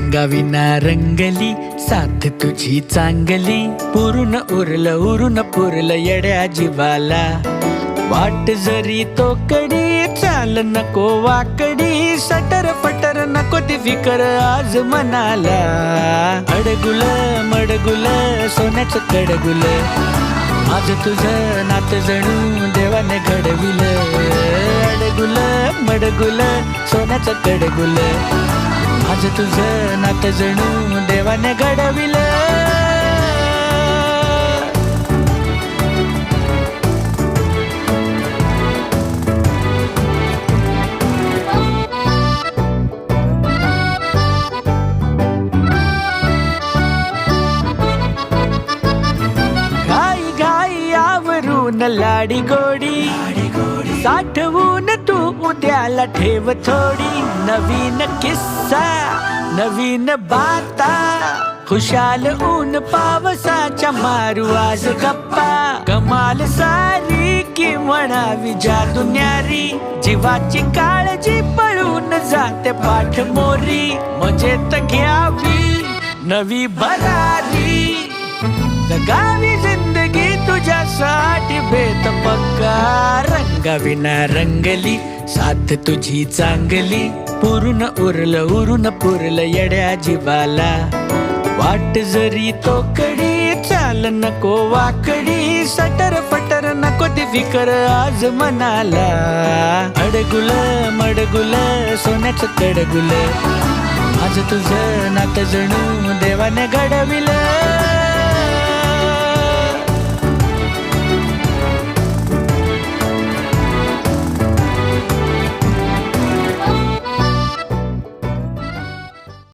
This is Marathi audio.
रंगाविना रंगली साथ तुझी चांगली, पुरून उरलं पुरलं येड्या जीवाला. वाट जरी तो कडी चाल नको वाकडी, सटर फटर नको ती फिकर आज मनाला. अडगुल मडगुल सोन्याचं कडगुल, आज तुझं नात जणू देवाने घडविल. अडगुल मडगुल सोन्याचं कडगुल, आज तुझं नात जणू देवाने घडविल. घाई घाई आवरून लाडी गोडी, साठवून तू उद्याला ठेव थोडी. नवीन किस्सा नवीन बाता, खुशाल ऊन पावसाच्या मारू आज गप्पा. कमाल सारी की म्हणावी जादू न्यारी, जीवाची काळजी पळून जाते पाठ मोरी. मजेत घ्यावी नवी भरारी, जगावी जिंदगी तुझ्यासाठी बेत पक्का. रंगाविना रंगली साथ तुझी चांगली, पुरून उरलं पुरलं येड्या जीवाला. वाट जरी तो कडी चाल नको वाकडी, सटर फटर नको ती फिकर आज मनाला. अडगुल मडगुल सोन्याचं कडगुल, आज तुझं नात जणू देवाने घडविल.